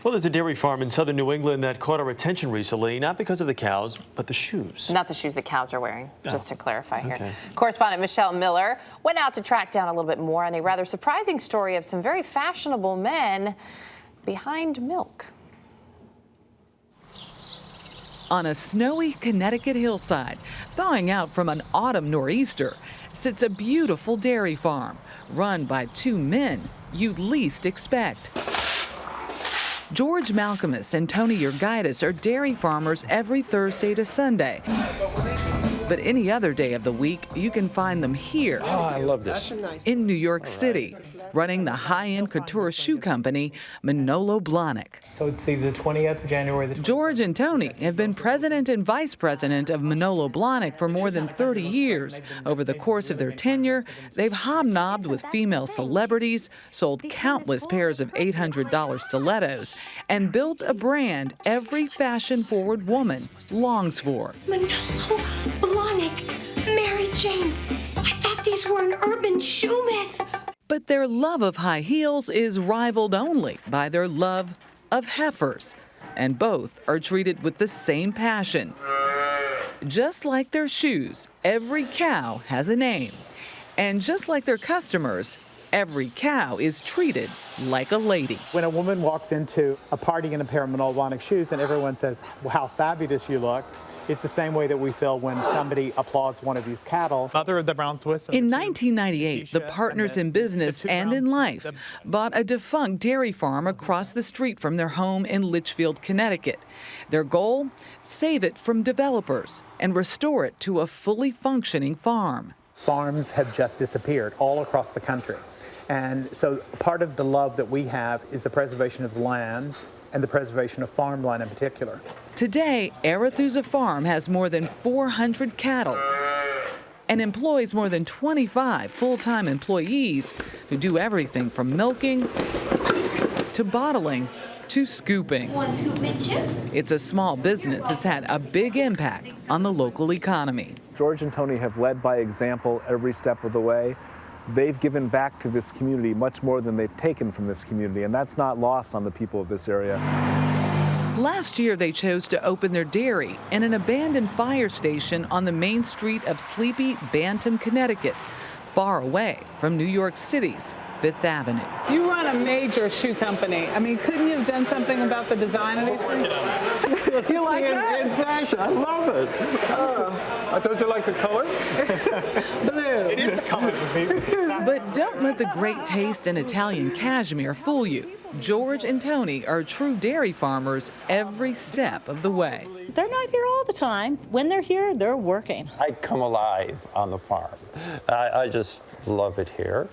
Well, there's a dairy farm in southern New England that caught our attention recently, not because of the cows, but the shoes. Not the shoes the cows are wearing, just to clarify here. Okay. Correspondent Michelle Miller went out to track down a little bit more on a rather surprising story of some very fashionable men behind milk. On a snowy Connecticut hillside, thawing out from an autumn nor'easter, sits a beautiful dairy farm run by two men you'd least expect. George Malcolmus and Tony Urgaitis are dairy farmers every Thursday to Sunday. But any other day of the week, you can find them here. Oh, I love this. In New York City, running the high-end couture shoe company, Manolo Blahnik. So it's either the 20th of January. George and Tony have been president and vice president of Manolo Blahnik for more than 30 years. Over the course of their tenure, they've hobnobbed with female celebrities, sold countless pairs of $800 stilettos, and built a brand every fashion-forward woman longs for. Manolo Blahnik, Mary Jane's. I thought these were an urban shoe myth. But their love of high heels is rivaled only by their love of heifers, and both are treated with the same passion. Just like their shoes, every cow has a name. And just like their customers, every cow is treated like a lady. When a woman walks into a party in a pair of Manolo Blahnik shoes and everyone says, "Wow, how fabulous you look," it's the same way that we feel when somebody applauds one of these cattle. Mother of the brown Swiss. In 1998, the partners in business and in life bought a defunct dairy farm across the street from their home in Litchfield, Connecticut. Their goal? Save it from developers and restore it to a fully functioning farm. Farms have just disappeared all across the country. And so part of the love that we have is the preservation of the land and the preservation of farmland in particular. Today, Arethusa Farm has more than 400 cattle and employs more than 25 full-time employees who do everything from milking to bottling to scooping. One scoop, Mitchell. It's a small business that's had a big impact on the local economy. George and Tony have led by example every step of the way. They've given back to this community much more than they've taken from this community, and that's not lost on the people of this area. Last year, they chose to open their dairy in an abandoned fire station on the main street of sleepy Bantam, Connecticut, far away from New York City's Fifth Avenue. You run a major shoe company. I mean, couldn't you have done something about the design of these things? You like that? In fashion, I love it. I thought you liked the color. Blue. It is the color of the season. But don't let the great taste in Italian cashmere fool you. George and Tony are true dairy farmers every step of the way. They're not here all the time. When they're here, they're working. I come alive on the farm. I just love it here.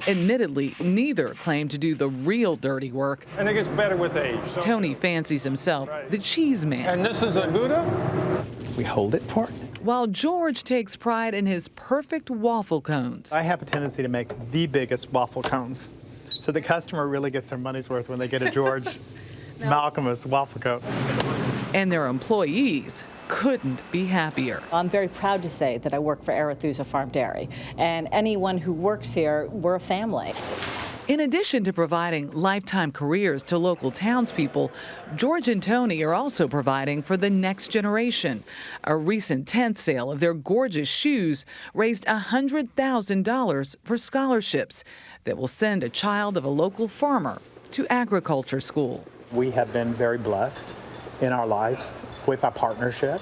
Admittedly, neither claim to do the real dirty work. And it gets better with age. So Tony fancies himself the cheese man, and this is a Gouda? We hold it for it. while George takes pride in his perfect waffle cones. I have a tendency to make the biggest waffle cones. So the customer really gets their money's worth when they get a George Malcolmus waffle cone. And their employees couldn't be happier. I'm very proud to say that I work for Arethusa Farm Dairy, and anyone who works here, we're a family. In addition to providing lifetime careers to local townspeople, George and Tony are also providing for the next generation. A recent tent sale of their gorgeous shoes raised $100,000 for scholarships that will send a child of a local farmer to agriculture school. We have been very blessed in our lives with our partnership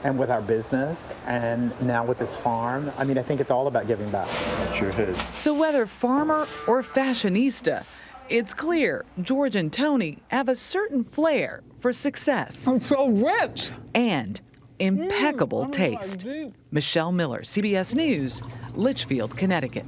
and with our business, and now with this farm. I mean, I think it's all about giving back. It sure is. So whether farmer or fashionista, it's clear George and Tony have a certain flair for success. I'm so rich. And impeccable taste. Michelle Miller, CBS News, Litchfield, Connecticut.